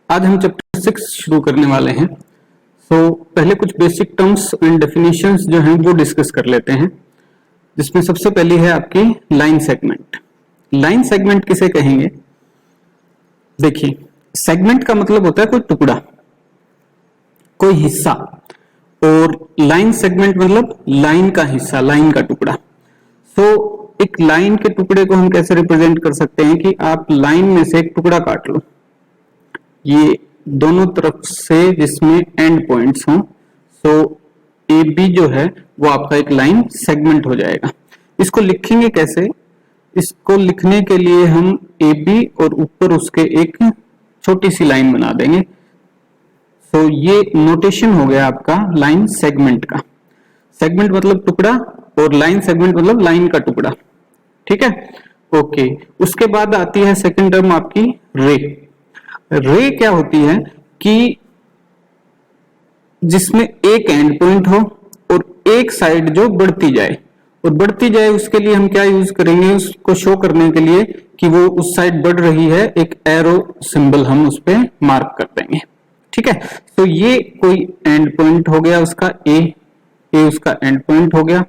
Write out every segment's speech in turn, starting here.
आज हम चैप्टर 6 शुरू करने वाले हैं। पहले कुछ बेसिक टर्म्स एंड डेफिनेशंस जो हैं वो डिस्कस कर लेते हैं, जिसमें सबसे पहली है आपकी लाइन सेगमेंट। लाइन सेगमेंट किसे कहेंगे? देखिए, सेगमेंट का मतलब होता है कोई टुकड़ा, कोई हिस्सा, और लाइन सेगमेंट मतलब लाइन का हिस्सा, लाइन का टुकड़ा। एक लाइन के टुकड़े को हम कैसे रिप्रेजेंट कर सकते हैं कि आप लाइन में से एक टुकड़ा काट लो, ये दोनों तरफ से जिसमें एंड पॉइंट्स हों, ए बी जो है वो आपका एक लाइन सेगमेंट हो जाएगा। इसको लिखेंगे कैसे? इसको लिखने के लिए हम ए बी और ऊपर उसके एक छोटी सी लाइन बना देंगे। ये नोटेशन हो गया आपका लाइन सेगमेंट का। सेगमेंट मतलब टुकड़ा और लाइन सेगमेंट मतलब लाइन का टुकड़ा, ठीक है। ओके, उसके बाद आती है सेकंड टर्म आपकी रे। रे क्या होती है कि जिसमें एक एंड पॉइंट हो और एक साइड जो बढ़ती जाए, और बढ़ती जाए उसके लिए हम क्या यूज करेंगे? उसको शो करने के लिए कि वो उस साइड बढ़ रही है, एक एरो सिंबल हम उस पे मार्क कर देंगे, ठीक है। ये कोई एंड पॉइंट हो गया उसका ए उसका एंड पॉइंट हो गया,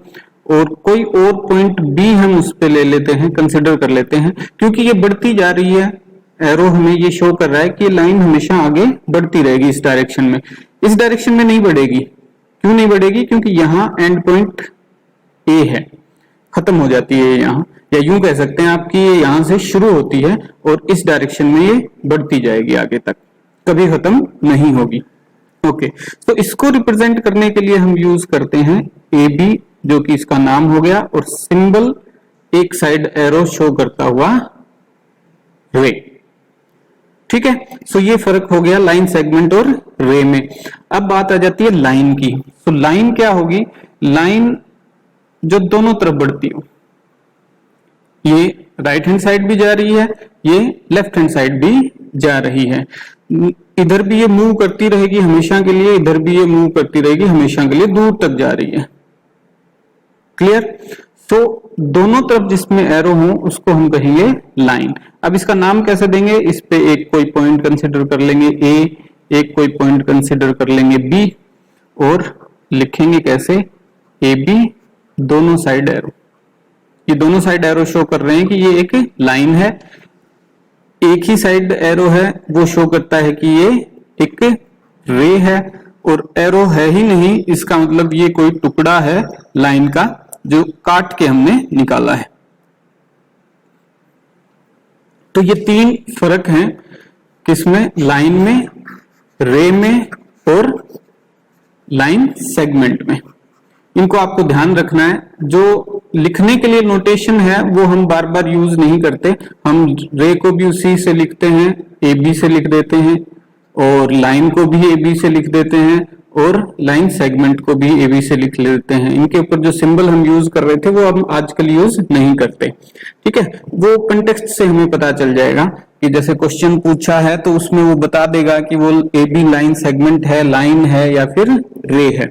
और कोई और पॉइंट बी हम उस पे ले लेते हैं, कंसिडर कर लेते हैं, क्योंकि ये बढ़ती जा रही है। एरो हमें ये शो कर रहा है कि लाइन हमेशा आगे बढ़ती रहेगी इस डायरेक्शन में। इस डायरेक्शन में नहीं बढ़ेगी। क्यों नहीं बढ़ेगी? क्योंकि यहाँ एंड पॉइंट ए है, खत्म हो जाती है यहाँ, या यूं कह सकते हैं आपकी ये यहाँ से शुरू होती है और इस डायरेक्शन में ये बढ़ती जाएगी आगे तक, कभी खत्म नहीं होगी। ओके, तो इसको रिप्रेजेंट करने के लिए हम यूज करते हैं ए बी, जो कि इसका नाम हो गया, और सिंबल एक साइड एरो शो करता हुआ रे, ठीक है। ये फर्क हो गया लाइन सेगमेंट और रे में। अब बात आ जाती है लाइन की। लाइन क्या होगी? लाइन जो दोनों तरफ बढ़ती हो, ये राइट हैंड साइड भी जा रही है, ये लेफ्ट हैंड साइड भी जा रही है। इधर भी ये मूव करती रहेगी हमेशा के लिए, इधर भी ये मूव करती रहेगी हमेशा के लिए, दूर तक जा रही है। क्लियर? दोनों तरफ जिसमें एरो हो उसको हम कहेंगे लाइन। अब इसका नाम कैसे देंगे? इस पे एक कोई पॉइंट कंसिडर कर लेंगे ए, एक कोई पॉइंट कंसिडर कर लेंगे बी, और लिखेंगे कैसे? ए बी, दोनों साइड एरो। ये दोनों साइड एरो शो कर रहे हैं कि ये एक लाइन है। एक ही साइड एरो है वो शो करता है कि ये एक रे है, और एरो है ही नहीं, इसका मतलब ये कोई टुकड़ा है लाइन का जो काट के हमने निकाला है। तो ये तीन फर्क हैं किसमें? लाइन में, रे में और लाइन सेगमेंट में। इनको आपको ध्यान रखना है। जो लिखने के लिए नोटेशन है वो हम बार बार यूज नहीं करते। हम रे को भी उसी से लिखते हैं, ए बी से लिख देते हैं, और लाइन को भी ए बी से लिख देते हैं, और लाइन सेगमेंट को भी ए बी से लिख लेते हैं। इनके ऊपर जो सिंबल हम यूज कर रहे थे वो हम आजकल यूज नहीं करते, ठीक है। वो कंटेक्स्ट से हमें पता चल जाएगा कि जैसे क्वेश्चन पूछा है तो उसमें वो बता देगा कि वो ए बी लाइन सेगमेंट है, लाइन है, या फिर रे है,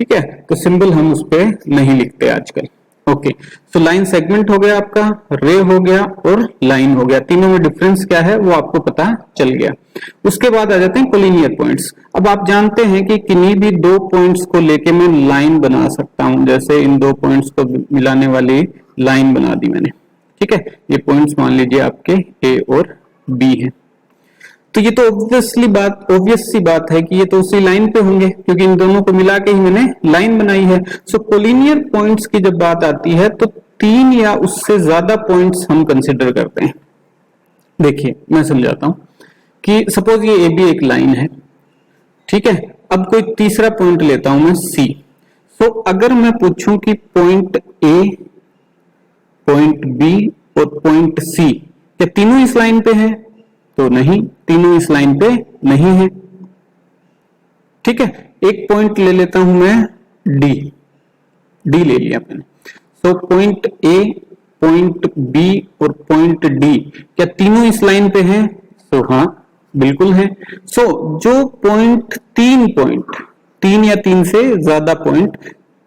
ठीक है। तो सिंबल हम उस पे नहीं लिखते आजकल। ओके, लाइन सेगमेंट हो गया आपका, रे हो गया और लाइन हो गया। तीनों में डिफरेंस क्या है वो आपको पता चल गया। उसके बाद आ जाते हैं कोलिनियर पॉइंट्स। अब आप जानते हैं कि किन्हीं भी दो पॉइंट्स को लेके मैं लाइन बना सकता हूं। जैसे इन दो पॉइंट्स को मिलाने वाली लाइन बना दी मैंने, ठीक है। ये पॉइंट्स मान लीजिए आपके ए और बी है। तो ये तो ऑब्वियस सी बात है कि ये तो उसी लाइन पे होंगे, क्योंकि इन दोनों को मिला के ही मैंने लाइन बनाई है। कोलिनियर पॉइंट्स की जब बात आती है तो तीन या उससे ज्यादा पॉइंट्स हम कंसिडर करते हैं। देखिए, मैं समझाता हूं कि सपोज ये ए बी एक लाइन है, ठीक है। अब कोई तीसरा पॉइंट लेता हूं मैं सी। अगर मैं पूछूं कि पॉइंट ए, पॉइंट बी और पॉइंट सी क्या तीनों इस लाइन पे हैं? तो नहीं, तीनों इस लाइन पे नहीं है, ठीक है। एक पॉइंट ले लेता हूं मैं डी ले लिया मैंने। पॉइंट ए, पॉइंट बी और पॉइंट डी क्या तीनों इस लाइन पे हैं? हाँ, बिल्कुल है। जो तीन या तीन से ज्यादा पॉइंट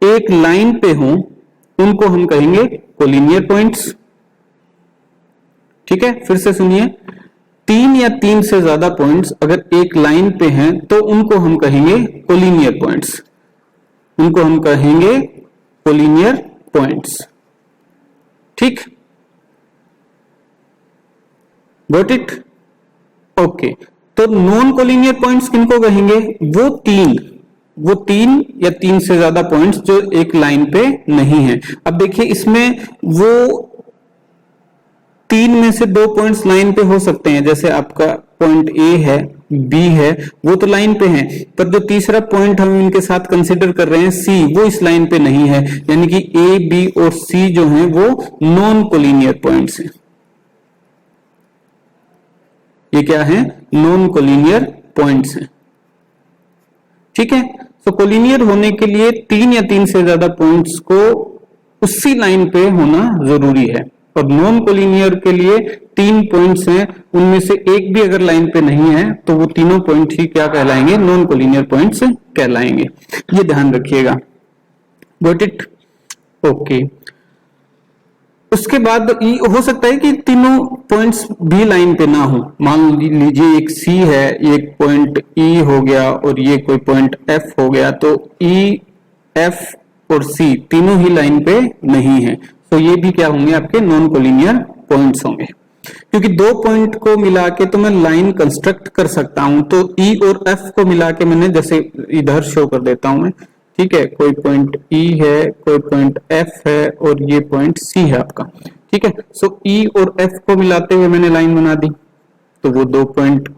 एक लाइन पे हों उनको हम कहेंगे कोलिनियर पॉइंट्स, ठीक है। फिर से सुनिए, तीन या तीन से ज्यादा पॉइंट्स अगर एक लाइन पे हैं तो उनको हम कहेंगे कोलिनियर पॉइंट्स, उनको हम कहेंगे कोलिनियर पॉइंट्स। ठीक, गॉट इट? ओके, तो नॉन कोलिनियर पॉइंट्स किनको कहेंगे? वो तीन या तीन से ज्यादा पॉइंट्स जो एक लाइन पे नहीं है। अब देखिए इसमें वो तीन में से दो पॉइंट्स लाइन पे हो सकते हैं, जैसे आपका पॉइंट ए है, बी है, वो तो लाइन पे है, पर जो तीसरा पॉइंट हम इनके साथ कंसिडर कर रहे हैं सी, वो इस लाइन पे नहीं है, यानी कि ए, बी और सी जो हैं वो नॉन कोलिनियर पॉइंट्स हैं। ये क्या है? नॉन कोलिनियर पॉइंट्स हैं। ठीक है, तो कोलिनियर होने के लिए तीन या तीन से ज्यादा पॉइंट्स को उसी लाइन पे होना जरूरी है, और नॉन कोलिनियर के लिए तीन पॉइंट्स हैं, उनमें से एक भी अगर लाइन पे नहीं है तो वो तीनों पॉइंट ही क्या कहलाएंगे? नॉन कोलिनियर पॉइंट्स कहलाएंगे। ये ध्यान रखिएगा। Got it? ओके, उसके बाद हो सकता है कि तीनों पॉइंट्स भी लाइन पे ना हो। मान लीजिए एक सी है, एक पॉइंट ई हो गया और ये कोई पॉइंट एफ हो गया, तो ई, एफ और सी तीनों ही लाइन पे नहीं है, तो ये भी क्या होंगे? आपके नॉन कोलिनियर पॉइंट्स होंगे। क्योंकि दो पॉइंट को मिला के तो मैं लाइन कंस्ट्रक्ट कर सकता हूं, तो ई और एफ को मिला के मैंने, जैसे इधर शो कर देता हूं मैं, ठीक है, कोई पॉइंट ई है, कोई पॉइंट एफ है और ये पॉइंट सी है आपका। ठीक है, सो ई और एफ को मिलाते हुए मैंने लाइन बना दी, तो वो दो पॉइंट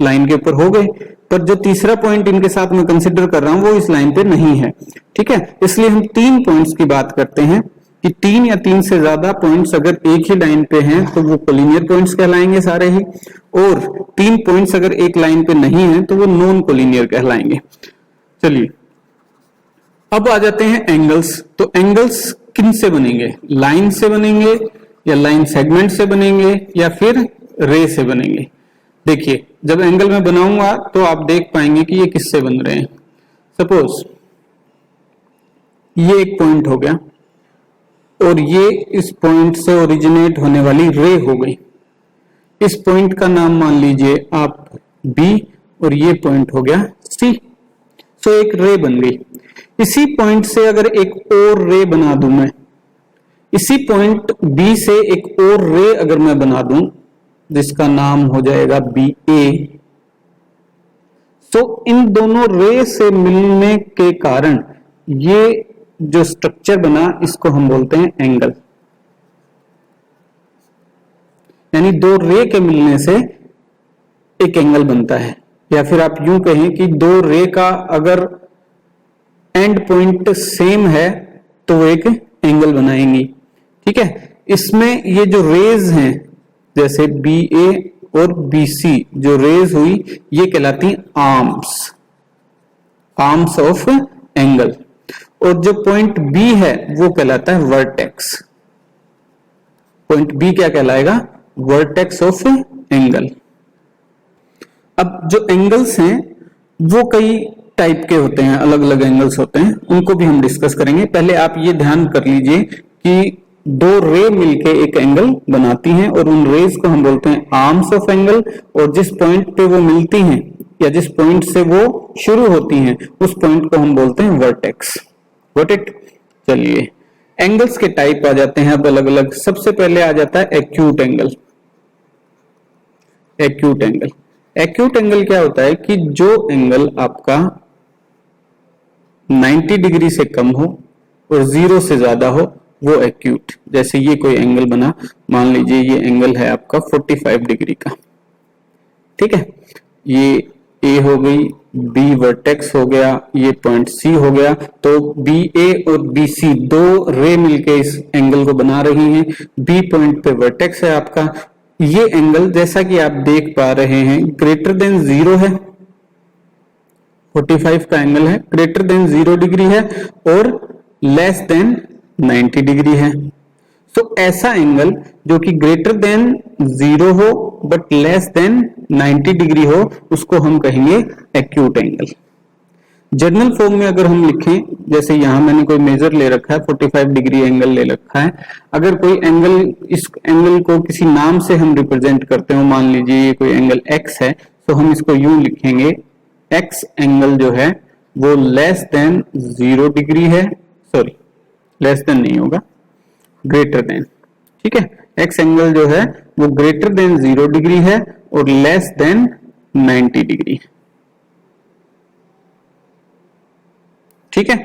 लाइन के ऊपर हो गए, पर जो तीसरा पॉइंट इनके साथ मैं कंसिडर कर रहा हूं वो इस लाइन पे नहीं है। ठीक है, इसलिए हम तीन पॉइंट्स की बात करते हैं कि तीन या तीन से ज्यादा पॉइंट्स अगर एक ही लाइन पे हैं तो वो कोलिनियर पॉइंट्स कहलाएंगे सारे ही, और तीन पॉइंट्स अगर एक लाइन पे नहीं है तो वो नॉन कोलिनियर कहलाएंगे। चलिए अब आ जाते हैं एंगल्स। तो एंगल्स किन से बनेंगे? लाइन से बनेंगे या लाइन सेगमेंट से बनेंगे या फिर रे से बनेंगे? देखिए जब एंगल में बनाऊंगा तो आप देख पाएंगे कि ये किससे बन रहे हैं। सपोज ये एक पॉइंट हो गया और ये इस पॉइंट से ओरिजिनेट होने वाली रे हो गई। इस पॉइंट का नाम मान लीजिए आप बी और ये पॉइंट हो गया सी। सो एक रे बन गई। इसी पॉइंट से अगर एक और रे बना दूं मैं, इसी पॉइंट बी से एक और रे अगर मैं बना दूं जिसका नाम हो जाएगा बी ए, तो इन दोनों रे से मिलने के कारण ये जो स्ट्रक्चर बना इसको हम बोलते हैं एंगल। यानी दो रे के मिलने से एक एंगल बनता है, या फिर आप यूं कहें कि दो रे का अगर एंड पॉइंट सेम है तो वो एक एंगल बनाएंगी। ठीक है, इसमें ये जो रेज हैं जैसे बी ए और बी सी जो रेज हुई ये कहलाती आर्म्स, आर्म्स ऑफ एंगल, और जो पॉइंट बी है वो कहलाता है वर्टेक्स। पॉइंट बी क्या कहलाएगा? Vertex of angle. अब जो एंगल्स हैं वो कई टाइप के होते हैं, अलग अलग एंगल्स होते हैं, उनको भी हम डिस्कस करेंगे। पहले आप ये ध्यान कर लीजिए कि दो रे मिलके एक एंगल बनाती हैं और उन रेज को हम बोलते हैं आर्म्स ऑफ एंगल, और जिस पॉइंट पे वो मिलती हैं या जिस पॉइंट से वो शुरू होती हैं उस पॉइंट को हम बोलते हैं वर्टेक्स। Got it? चलिए एंगल्स के टाइप आ जाते हैं अब अलग अलग। सबसे पहले आ जाता है acute angle. Acute angle, acute angle क्या होता है कि जो एंगल आपका 90 डिग्री से कम हो और 0 से ज्यादा हो वो एक्यूट। जैसे ये कोई एंगल बना, मान लीजिए ये एंगल है आपका 45 डिग्री का। ठीक है, ये ए हो गई, बी वर्टेक्स हो गया, ये पॉइंट सी हो गया, तो बी ए और बी सी दो रे मिलके इस एंगल को बना रही हैं। बी पॉइंट पे वर्टेक्स है आपका। ये एंगल जैसा कि आप देख पा रहे हैं ग्रेटर देन 0 है, 45 का एंगल है, ग्रेटर देन 0 डिग्री है और लेस देन 90 डिग्री है। तो ऐसा एंगल जो कि ग्रेटर देन 0 हो बट लेस देन 90 डिग्री हो उसको हम कहेंगे एक्यूट एंगल। जनरल फॉर्म में अगर हम लिखें, जैसे यहां मैंने कोई मेजर ले रखा है, 45 डिग्री एंगल ले रखा है, अगर कोई एंगल, इस एंगल को किसी नाम से हम रिप्रेजेंट करते हो, मान लीजिए ये कोई एंगल x है, तो हम इसको यूं लिखेंगे, x एंगल जो है वो लेस देन 0 डिग्री है, सॉरी लेस देन नहीं होगा, ग्रेटर देन, ठीक है, x एंगल जो है वो ग्रेटर देन 0 डिग्री है और लेस देन 90 डिग्री है, ठीक है।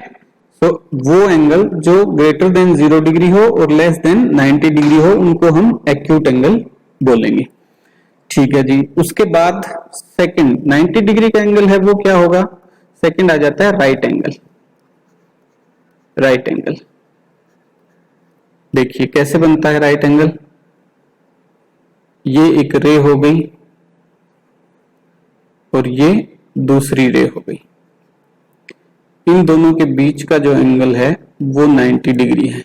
तो वो एंगल जो ग्रेटर देन 0 डिग्री हो और लेस देन 90 डिग्री हो, उनको हम एक्यूट एंगल बोलेंगे, ठीक है जी। उसके बाद सेकंड 90 डिग्री का एंगल है वो क्या होगा, सेकंड आ जाता है राइट एंगल। राइट एंगल देखिए कैसे बनता है राइट एंगल, ये एक रे हो गई और ये दूसरी रे हो गई, इन दोनों के बीच का जो एंगल है वो 90 डिग्री है।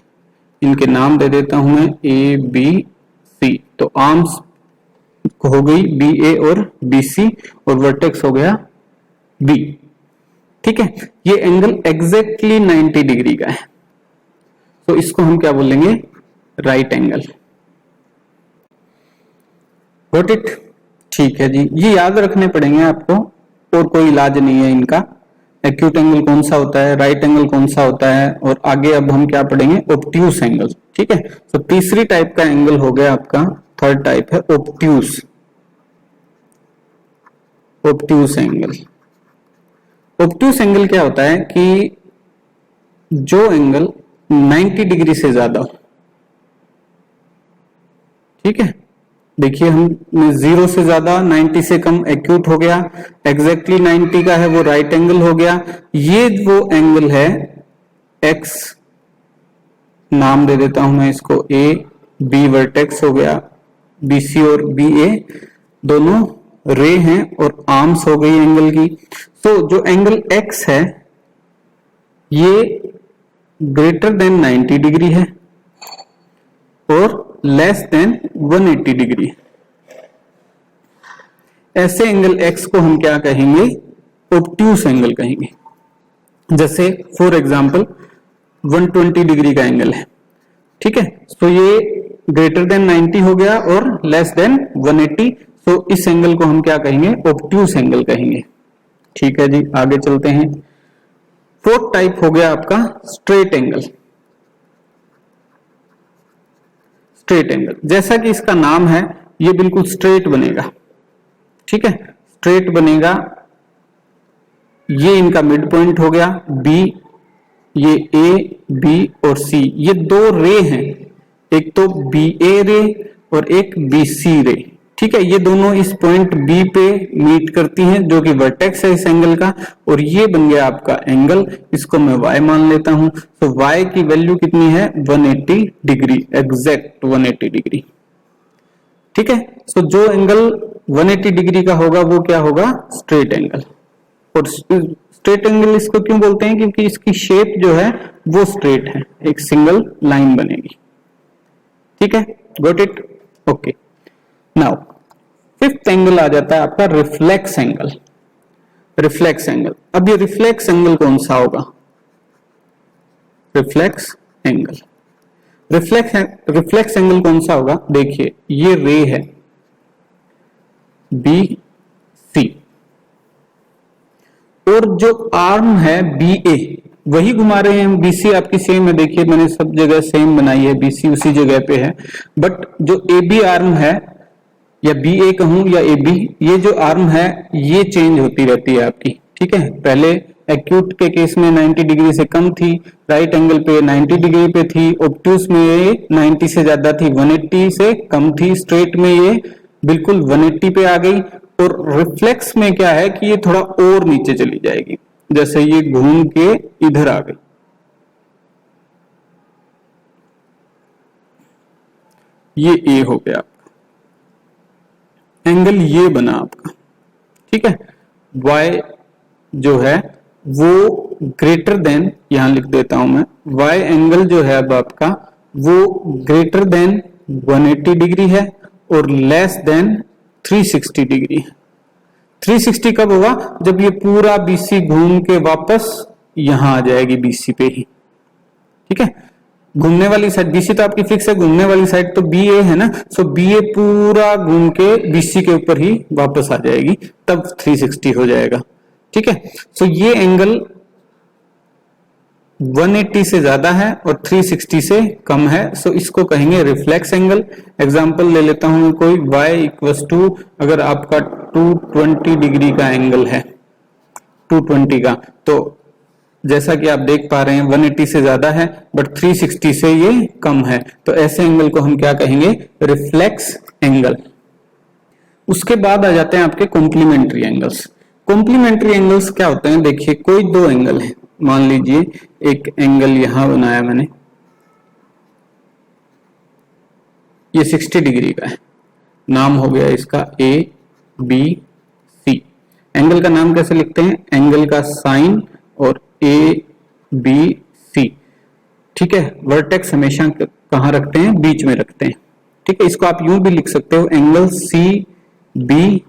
इनके नाम दे देता हूं मैं ए बी सी, तो आर्म्स हो गई बी ए और बी सी और वर्टेक्स हो गया बी, ठीक है। ये एंगल एग्जैक्टली 90 डिग्री का है, तो इसको हम क्या बोलेंगे, राइट एंगल। गॉट इट, ठीक है जी। ये याद रखने पड़ेंगे आपको, और कोई इलाज नहीं है इनका। एक्यूट एंगल कौन सा होता है, राइट एंगल कौन सा होता है, और आगे अब हम क्या पढ़ेंगे, ऑब्ट्यूस एंगल, ठीक है। तो तीसरी टाइप का एंगल हो गया आपका, थर्ड टाइप है obtuse. Obtuse angle, obtuse angle क्या होता है कि जो एंगल 90 डिग्री से ज्यादा हो, ठीक है। देखिए हम 0 से ज्यादा, 90 से कम एक्यूट हो गया, एग्जैक्टली 90 का है वो राइट एंगल हो गया। ये वो एंगल है x, नाम दे देता हूं मैं इसको a, b वर्टेक्स हो गया, bc और ba दोनों रे हैं और आर्म्स हो गई एंगल की। तो जो एंगल x है ये ग्रेटर देन 90 डिग्री है और लेस देन 180 डिग्री। ऐसे एंगल x को हम क्या कहेंगे, ऑब्ट्यूस एंगल कहेंगे। जैसे फॉर एग्जांपल 120 डिग्री का एंगल है, ठीक है, तो ये ग्रेटर देन 90 हो गया और लेस देन 180, तो इस एंगल को हम क्या कहेंगे, ऑब्ट्यूस एंगल कहेंगे, ठीक है जी। आगे चलते हैं। फोर्थ टाइप हो गया आपका स्ट्रेट एंगल। स्ट्रेट एंगल, जैसा कि इसका नाम है, ये बिल्कुल स्ट्रेट बनेगा, ठीक है, स्ट्रेट बनेगा। ये इनका मिड पॉइंट हो गया बी, ये ए बी और सी, ये दो रे हैं, एक तो बी ए रे और एक बी सी रे, ठीक है। ये दोनों इस पॉइंट बी पे मीट करती हैं, जो कि वर्टेक्स है इस एंगल का, और ये बन गया आपका एंगल। इसको मैं y मान लेता हूं, तो y की वैल्यू कितनी है, 180 डिग्री, एग्जैक्ट 180 डिग्री, ठीक है। सो जो एंगल 180 डिग्री का होगा वो क्या होगा, स्ट्रेट एंगल। और स्ट्रेट एंगल इसको क्यों बोलते हैं, क्योंकि इसकी शेप जो है वो स्ट्रेट है, एक सिंगल लाइन बनेगी, ठीक है। Got it, okay. Now fifth angle आ जाता है आपका रिफ्लेक्स एंगल। रिफ्लेक्स एंगल, अब ये रिफ्लेक्स एंगल कौन सा होगा, रिफ्लेक्स एंगल, रिफ्लेक्स एंगल कौन सा होगा, देखिए ये रे है बी सी और जो आर्म है बी ए, वही घुमा रहे हैं। बीसी आपकी सेम है, देखिए मैंने सब जगह सेम बनाई है, बीसी उसी जगह पे है, बट जो ए बी आर्म है, या बी ए कहूं या ए बी, ये जो आर्म है ये चेंज होती रहती है आपकी, ठीक है। पहले एक्यूट के केस में 90 डिग्री से कम थी, राइट एंगल पे 90 डिग्री पे थी, ऑब्ट्यूस में ये 90 से ज्यादा थी, 180 से कम थी, स्ट्रेट में ये बिल्कुल 180 पे आ गई, और रिफ्लेक्स में क्या है कि ये थोड़ा और नीचे चली जाएगी, जैसे ये घूम के इधर आ गई, ये ए हो गया आपका एंगल, ये बना आपका, ठीक है। y जो है वो ग्रेटर देन, यहां लिख देता हूं मैं, y एंगल जो है अब आपका वो ग्रेटर देन 180 डिग्री है और लेस देन 360 डिग्री है। 360 कब होगा? जब ये पूरा BC घूम के वापस यहां आ जाएगी BC पे ही, ठीक है। घूमने वाली साइड BC तो आपकी फिक्स है, घूमने वाली साइड तो BA है ना, सो BA पूरा घूम के BC के ऊपर ही वापस आ जाएगी, तब 360 हो जाएगा, ठीक है। सो ये एंगल 180 से ज्यादा है और 360 से कम है, सो इसको कहेंगे रिफ्लेक्स एंगल। एग्जांपल ले लेता हूं कोई y इक्वल्स टू, अगर आपका 220 डिग्री का एंगल है, 220 का, तो जैसा कि आप देख पा रहे हैं 180 से ज्यादा है बट 360 से ये कम है, तो ऐसे एंगल को हम क्या कहेंगे? Reflex angle. उसके बाद आ जाते हैं आपके कॉम्प्लीमेंट्री एंगल्स। कॉम्प्लीमेंट्री एंगल्स क्या होते हैं? देखिए कोई दो एंगल है, मान लीजिए एक एंगल यहां बनाया मैंने, ये 60 डिग्री का है, नाम हो गया इसका ABC। एंगल का नाम कैसे लिखते हैं? एंगल का साइन और ABC, ठीक है। वर्टेक्स हमेशा कहां रखते हैं? बीच में रखते हैं, ठीक है। इसको आप यूं भी लिख सकते हो, एंगल CBA।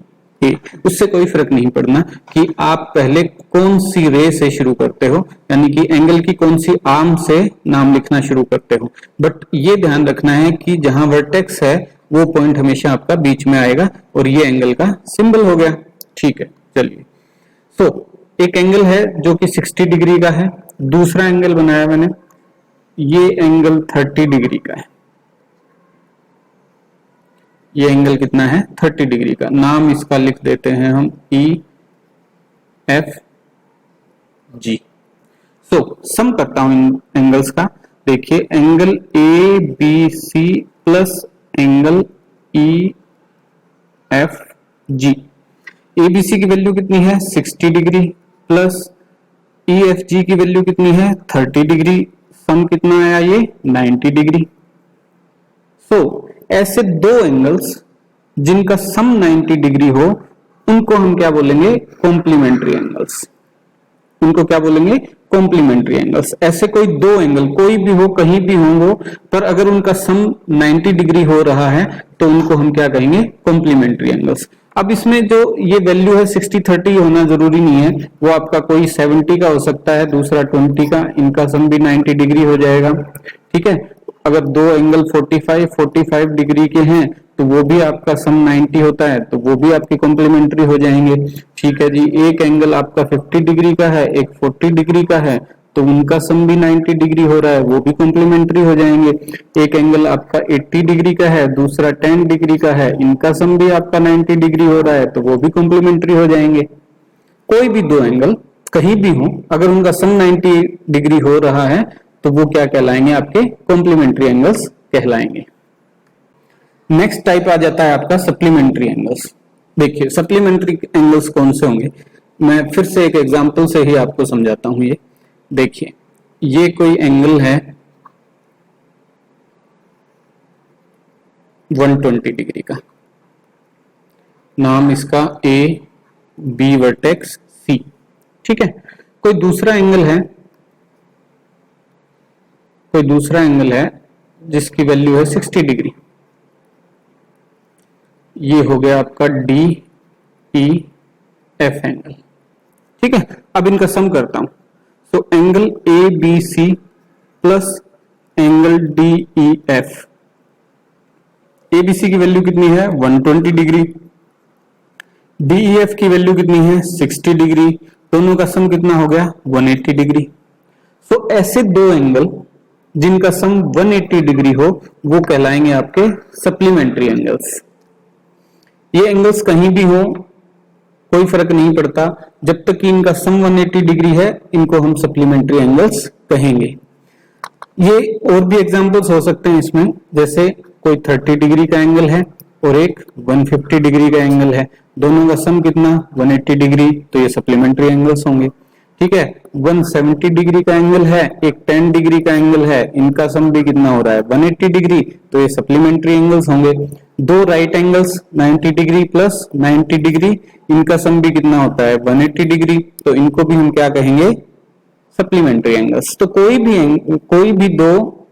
उससे कोई फर्क नहीं पड़ना कि आप पहले कौन सी रे से शुरू करते हो, यानी कि एंगल की कौन सी आर्म से नाम लिखना शुरू करते हो, बट ये ध्यान रखना है कि जहां वर्टेक्स है वो पॉइंट हमेशा आपका बीच में आएगा, और ये एंगल का सिंबल हो गया, ठीक है। चलिए, सो एक एंगल है जो कि 60 डिग्री का है, दूसरा एंगल बनाया मैंने, ये एंगल 30 डिग्री का है। ये एंगल कितना है? 30 डिग्री का। नाम इसका लिख देते हैं हम EFG। सो सम करता हूं इन एंगल्स का। देखिए angle ABC plus angle EFG, ABC की वैल्यू कितनी है? 60 डिग्री, प्लस EFG की वैल्यू कितनी है? 30 डिग्री, सम कितना आया? ये 90 डिग्री। सो ऐसे दो एंगल्स जिनका सम 90 डिग्री हो, उनको हम क्या बोलेंगे? Complementary angles. उनको क्या बोलेंगे? Complementary angles. ऐसे कोई दो एंगल, कोई भी हो, कहीं भी होंगे, पर अगर उनका सम 90 डिग्री हो रहा है तो उनको हम क्या कहेंगे? Complementary angles. अब इसमें जो ये वैल्यू है 60-30 होना जरूरी नहीं है, वो आपका कोई 70 का हो सकता है, दूसरा 20 का, इनका सम भी 90 डिग्री हो जाएगा, ठीक है। अगर दो एंगल 45 डिग्री के हैं तो वो भी आपका सम 90 होता है, तो वो भी आपके कॉम्प्लीमेंट्री हो जाएंगे, ठीक है जी। एक एंगल आपका 50 डिग्री का है, एक 40 डिग्री का है, तो उनका सम भी 90 डिग्री हो रहा है, वो भी कॉम्प्लीमेंट्री हो जाएंगे। एक एंगल आपका 80 डिग्री का है, दूसरा 10 डिग्री का है, इनका सम भी आपका 90 डिग्री हो रहा है, तो वो भी कॉम्प्लीमेंट्री हो जाएंगे। कोई भी दो एंगल कहीं भी हो, अगर उनका सम 90 डिग्री हो रहा है तो वो क्या कहलाएंगे? आपके कॉम्प्लीमेंट्री एंगल्स कहलाएंगे। नेक्स्ट टाइप आ जाता है आपका सप्लीमेंट्री एंगल्स। देखिए सप्लीमेंट्री एंगल्स कौन से होंगे, मैं फिर से एक एग्जांपल से ही आपको समझाता हूं। ये देखिए, ये कोई एंगल है 120 डिग्री का, नाम इसका AB वर्टेक्स C, ठीक है। कोई दूसरा एंगल है जिसकी वैल्यू है 60 डिग्री, ये हो गया आपका DEF एंगल, ठीक है। अब इनका सम करता हूं, so angle ABC plus angle DEF, ABC की वैल्यू कितनी है? 120 डिग्री, DEF की वैल्यू कितनी है? 60 डिग्री, दोनों का सम कितना हो गया? 180 डिग्री। सो ऐसे दो एंगल जिनका सम 180 डिग्री हो, वो कहलाएंगे आपके सप्लीमेंट्री एंगल्स। ये एंगल्स कहीं भी हो, कोई फर्क नहीं पड़ता, जब तक कि इनका सम 180 डिग्री है, इनको हम सप्लीमेंट्री एंगल्स कहेंगे। ये और भी एग्जांपल्स हो सकते हैं इसमें, जैसे कोई 30 डिग्री का एंगल है और एक 150 डिग्री का एंगल है, दोनों का सम कितना? 180 डिग्री, तो ये सप्लीमेंट्री एंगल्स होंगे, ठीक है। 170 डिग्री का एंगल है, एक 10 डिग्री का एंगल है, इनका सम भी कितना हो रहा है? 180 डिग्री, तो ये सप्लीमेंट्री एंगल्स होंगे। दो right angles 90 degree plus 90 degree, इनका सम भी कितना होता है? 180 डिग्री, तो इनको भी हम क्या कहेंगे? Supplementary angles. तो कोई भी दो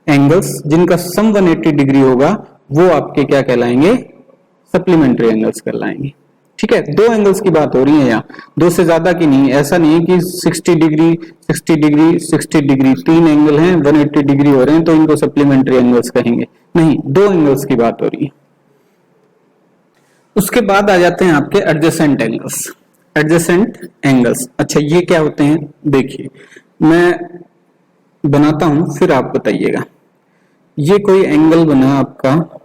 एंगल्स जिनका सम 180 डिग्री होगा, वो आपके क्या कहलाएंगे? सप्लीमेंट्री एंगल्स कहलाएंगे, ठीक है, दो एंगल्स की बात हो रही है यहाँ, दो से ज्यादा की नहीं। ऐसा नहीं है कि 60 डिग्री 60 डिग्री 60 डिग्री, तीन एंगल हैं 180 डिग्री हो रहे हैं तो इनको सप्लीमेंट्री एंगल्स कहेंगे, नहीं, दो एंगल्स की बात हो रही है। उसके बाद आ जाते हैं आपके एडजेसेंट एंगल्स। एडजेसेंट एंगल्स, अच्छा ये क्या होते हैं, देखिए मैं बनाता हूं फिर आप बताइएगा। ये कोई एंगल बना आपका,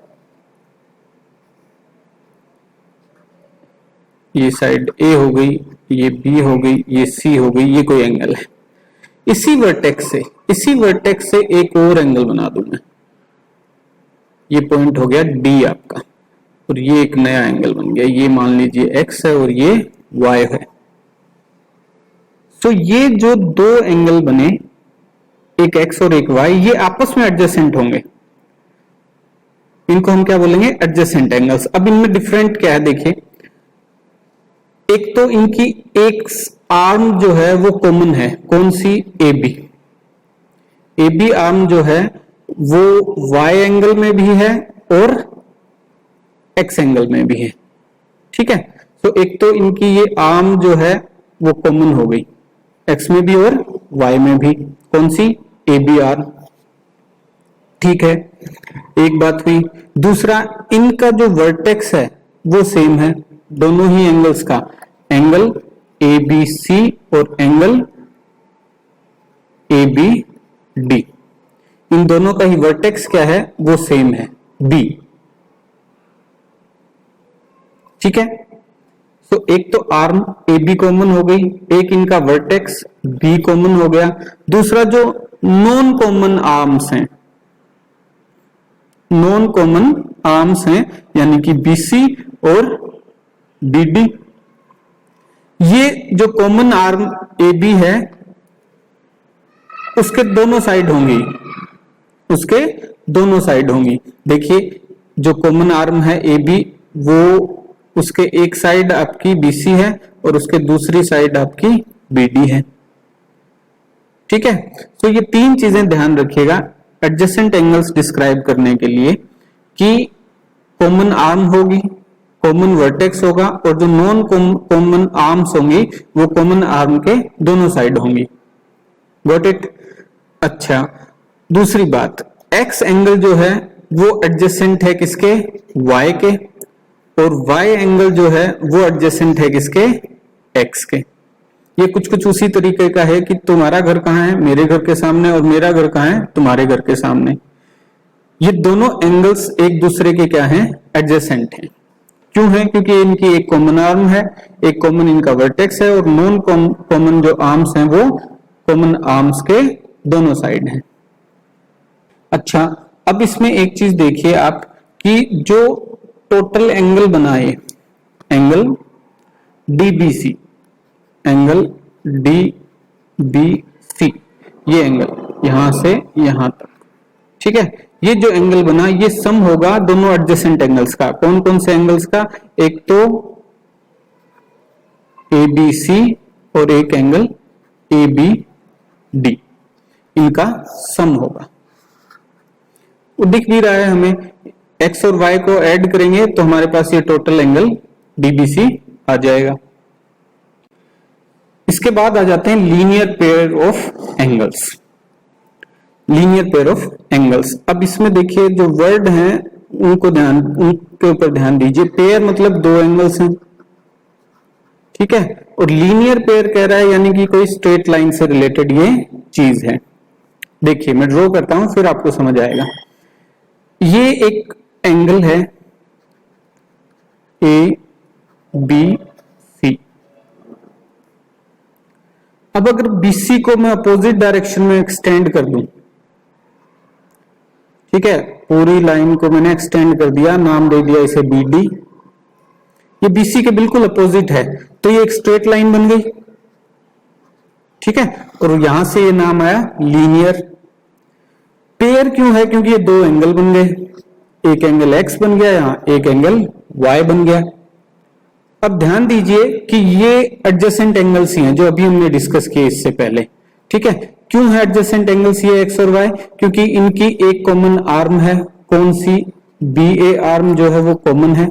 ये साइड ए हो गई, ये बी हो गई, ये सी हो गई, ये कोई एंगल है। इसी वर्टेक्स से एक और एंगल बना दूं मैं, ये पॉइंट हो गया डी आपका, और ये एक नया एंगल बन गया, ये मान लीजिए एक्स है और ये वाई है। तो ये जो दो एंगल बने, एक एक्स और एक वाई, ये आपस में एडजेसेंट होंगे, इनको हम क्या बोलेंगे, एडजेसेंट एंगल्स। अब इनमें डिफरेंट क्या है देखिए, एक तो इनकी एक आर्म जो है वो कॉमन है, कौन सी, A B. A B arm जो है वो वाई एंगल में भी है और एक्स एंगल में भी है, ठीक है। तो एक तो इनकी ये आर्म जो है वो कॉमन हो गई, एक्स में भी और वाई में भी, कौन सी, ए बी आर्म, ठीक है, एक बात हुई। दूसरा, इनका जो वर्टेक्स है वो सेम है, दोनों ही एंगल्स का, एंगल ए बी सी और एंगल ए बी डी, इन दोनों का ही वर्टेक्स क्या है, वो सेम है, बी, ठीक है। तो एक तो आर्म ए बी कॉमन हो गई, एक इनका वर्टेक्स बी कॉमन हो गया। दूसरा, जो नॉन कॉमन आर्म्स हैं, नॉन कॉमन आर्म्स हैं यानी कि बीसी और बीडी, ये जो कॉमन आर्म ए बी है उसके दोनों साइड होंगी, उसके दोनों साइड होंगी। देखिए जो कॉमन आर्म है ए बी, वो उसके एक साइड आपकी बीसी है और उसके दूसरी साइड आपकी बीडी है, ठीक है। तो ये तीन चीजें ध्यान रखिएगा एडजेसेंट एंगल्स डिस्क्राइब करने के लिए, कि कॉमन आर्म होगी, कॉमन वर्टेक्स होगा, और जो नॉन कॉमन आर्म्स होंगी वो कॉमन आर्म के दोनों साइड होंगी, गॉट इट। अच्छा, दूसरी बात, एक्स एंगल जो है वो एडजेसेंट है किसके, वाई के, और वाई एंगल जो है वो एडजेसेंट है किसके, एक्स के। ये कुछ कुछ उसी तरीके का है कि तुम्हारा घर कहाँ है, मेरे घर के सामने, और मेरा घर कहाँ है, तुम्हारे घर के सामने। ये दोनों एंगल्स एक दूसरे के क्या हैं, एडजेसेंट हैं। क्यों है, क्योंकि इनकी एक कॉमन आर्म है, एक कॉमन इनका वर्टेक्स है, और नॉन कॉमन जो आर्म्स हैं वो कॉमन आर्म्स के दोनों साइड हैं। अच्छा, अब इसमें एक चीज देखिए आप, कि जो टोटल एंगल बनाए, एंगल डीबीसी, एंगल डीबीसी, ये एंगल यहां से यहां तक, ठीक है, ये जो एंगल बना ये सम होगा दोनों एडजेसेंट एंगल्स का। कौन कौन से एंगल्स का, एक तो ABC और एक एंगल ABD, इनका सम होगा। वो दिख भी रहा है हमें, एक्स और वाई को ऐड करेंगे तो हमारे पास ये टोटल एंगल DBC आ जाएगा। इसके बाद आ जाते हैं linear pair of angles. Linear pair of angles, अब इसमें देखिए जो वर्ड हैं उनके ऊपर ध्यान दीजिए। पेयर मतलब दो एंगल्स हैं, ठीक है, और लीनियर पेयर कह रहा है यानी कि कोई स्ट्रेट लाइन से रिलेटेड ये चीज है। देखिए मैं ड्रॉ करता हूं फिर आपको समझ आएगा। ये एक एंगल है ABC। अब अगर BC को मैं अपोजिट डायरेक्शन में एक्सटेंड कर दूं, ठीक है, पूरी लाइन को मैंने एक्सटेंड कर दिया, नाम दे दिया इसे BD, ये BC के बिल्कुल अपोजिट है, तो ये एक स्ट्रेट लाइन बन गई, ठीक है, और यहां से ये नाम आया लीनियर पेयर। क्यों है, क्योंकि ये दो एंगल बन गए, एक एंगल X बन गया, यहां एक एंगल Y बन गया। अब ध्यान दीजिए कि ये एडजेसेंट एंगल्स ही हैं जो अभी हमने डिस्कस किए इससे पहले, ठीक है। क्यों है एडजेसेंट एंगल्स ये X और Y, क्योंकि इनकी एक कॉमन आर्म है, कौन सी, BA आर्म जो है वो कॉमन है।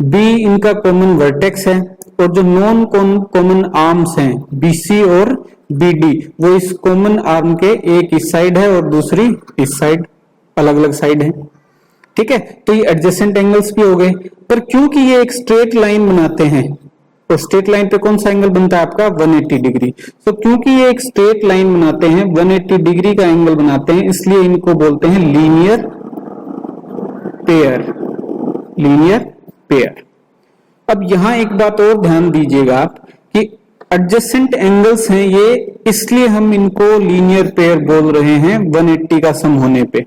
बी इनका कॉमन वर्टेक्स है, और जो नॉन कॉमन आर्म्स हैं बीसी और बीडी, वो इस कॉमन आर्म के एक इस साइड है और दूसरी इस साइड, अलग अलग साइड है। ठीक है, तो ये एडजेसेंट एंगल्स भी हो गए। पर क्योंकि ये एक स्ट्रेट लाइन बनाते हैं, तो स्ट्रेट लाइन पे कौन सा एंगल बनता है आपका 180 डिग्री। तो क्योंकि ये एक स्ट्रेट लाइन बनाते हैं, 180 डिग्री का एंगल बनाते हैं, इसलिए इनको बोलते हैं लीनियर पेयर। Linear pair. अब यहां एक बात और ध्यान दीजिएगा आप कि एडजेसेंट एंगल्स हैं ये, इसलिए हम इनको लीनियर पेयर बोल रहे हैं 180 का सम होने पे।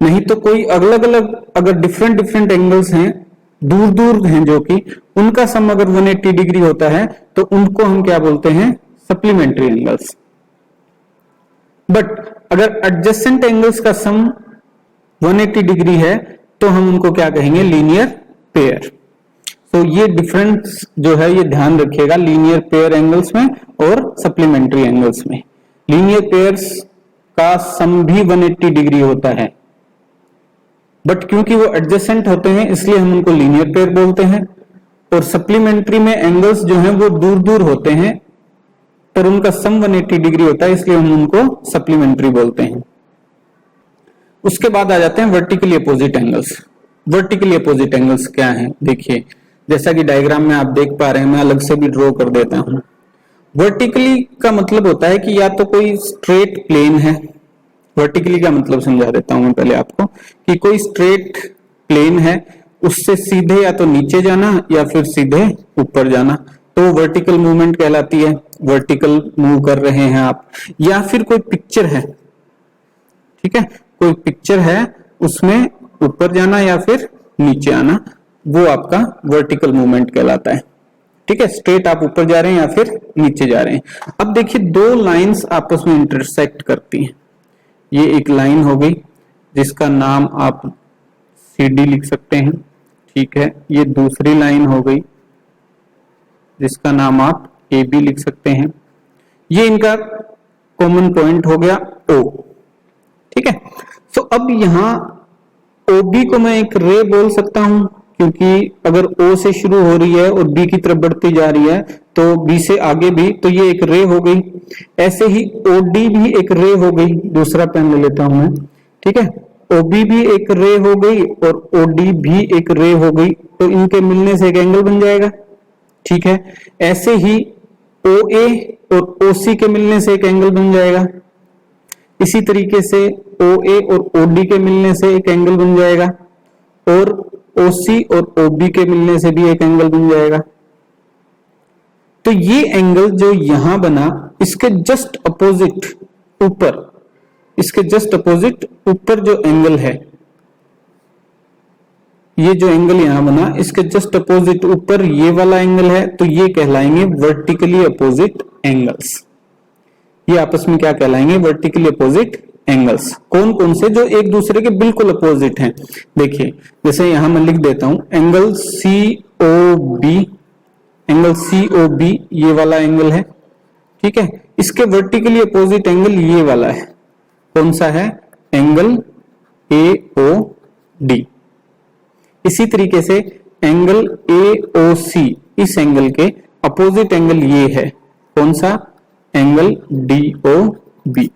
नहीं तो कोई अलग अलग अगर डिफरेंट एंगल्स हैं, दूर दूर हैं जो कि, उनका सम अगर 180 डिग्री होता है तो उनको हम क्या बोलते हैं सप्लीमेंट्री एंगल्स। बट अगर एडजेसेंट एंगल्स का सम 180 डिग्री है तो हम उनको क्या कहेंगे लीनियर पेयर। तो ये डिफरेंस जो है ये ध्यान रखिएगा लीनियर पेयर एंगल्स में और सप्लीमेंट्री एंगल्स में। लीनियर पेयर्स का सम भी 180 डिग्री होता है, बट क्योंकि वो एडजेसेंट होते हैं इसलिए हम उनको लीनियर पेयर बोलते हैं। और सप्लीमेंट्री में एंगल्स जो हैं वो दूर दूर होते हैं पर उनका सम 180 डिग्री होता है, इसलिए हम उनको सप्लीमेंट्री बोलते हैं। उसके बाद आ जाते हैं vertically opposite angles. Vertically opposite angles क्या हैं देखिए, जैसा कि डायग्राम में आप देख पा रहे हैं, मैं अलग से भी ड्रॉ कर देता हूं। वर्टिकली का मतलब होता है कि या तो कोई स्ट्रेट प्लेन है, वर्टिकली का मतलब समझा देता हूं मैं पहले आपको, कि कोई स्ट्रेट प्लेन है, उससे सीधे या तो नीचे जाना या फिर सीधे ऊपर जाना, तो वर्टिकल मूवमेंट कहलाती है। वर्टिकल मूव कर रहे हैं आप, या फिर कोई पिक्चर है, ठीक है, कोई पिक्चर है उसमें ऊपर जाना या फिर नीचे आना, वो आपका वर्टिकल मूवमेंट कहलाता है। ठीक है, स्ट्रेट आप ऊपर जा रहे हैं या फिर नीचे जा रहे हैं। अब देखिए दो लाइंस आपस में इंटरसेक्ट करती हैं। ये एक लाइन हो गई जिसका नाम आप CD लिख सकते हैं, ठीक है। ये दूसरी लाइन हो गई जिसका नाम आप AB लिख सकते हैं। ये इनका कॉमन पॉइंट हो गया O, ठीक है। तो अब यहां OB को मैं एक रे बोल सकता हूं, क्योंकि अगर O से शुरू हो रही है और B की तरफ बढ़ती जा रही है तो B से आगे भी, तो ये एक रे हो गई। ऐसे ही OD भी एक रे हो गई, दूसरा पेन ले लेता हूं मैं, ठीक है। OB भी एक रे हो गई और OD भी एक रे हो गई, तो इनके मिलने से एक एंगल बन जाएगा, ठीक है। ऐसे ही OA और OC के मिलने से एक एंगल बन जाएगा। इसी तरीके से OA और OD के मिलने से एक एंगल बन जाएगा, और OC और OB के मिलने से भी एक एंगल बन जाएगा। तो ये एंगल जो यहां बना, इसके जस्ट अपोजिट ऊपर, इसके जस्ट अपोजिट ऊपर जो एंगल है, ये जो एंगल यहां बना, इसके जस्ट अपोजिट ऊपर ये वाला एंगल है, तो ये कहलाएंगे वर्टिकली अपोजिट एंगल्स। ये आपस में क्या कहलाएंगे वर्टिकली अपोजिट एंगल्स। कौन कौन से? जो एक दूसरे के बिल्कुल अपोजिट हैं। देखिए जैसे यहां मैं लिख देता हूं एंगल COB, एंगल COB ये वाला एंगल है, ठीक है। इसके वर्टिकली अपोजिट एंगल ये वाला है, कौन सा है? Angle AOD। इसी तरीके से एंगल AOC, इस एंगल के अपोजिट एंगल ये है, कौन सा? Angle DOB।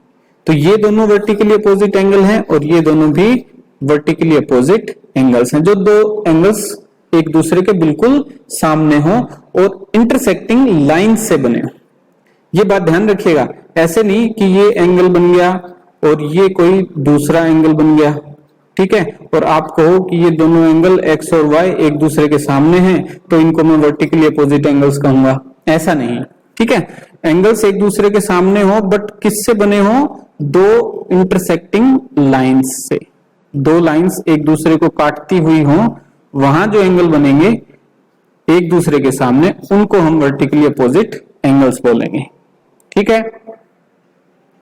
तो ये दोनों वर्टिकली अपोजिट एंगल हैं और ये दोनों भी वर्टिकली अपोजिट एंगल्स हैं। जो दो एंगल्स एक दूसरे के बिल्कुल सामने हो और इंटरसेक्टिंग लाइंस से बने हो। ये बात ध्यान रखिएगा, ऐसे नहीं कि ये एंगल बन गया और ये कोई दूसरा एंगल बन गया, ठीक है, और आप कहो कि ये दोनों एंगल X और Y एक दूसरे के सामने हैं तो इनको मैं वर्टिकली अपोजिट एंगल्स कहूंगा। ऐसा नहीं, ठीक है। एंगल्स एक दूसरे के सामने हो बट किससे बने हो? दो इंटरसेक्टिंग लाइंस से। दो लाइंस एक दूसरे को काटती हुई हो, वहां जो एंगल बनेंगे एक दूसरे के सामने, उनको हम वर्टिकली अपोजिट एंगल्स बोलेंगे, ठीक है।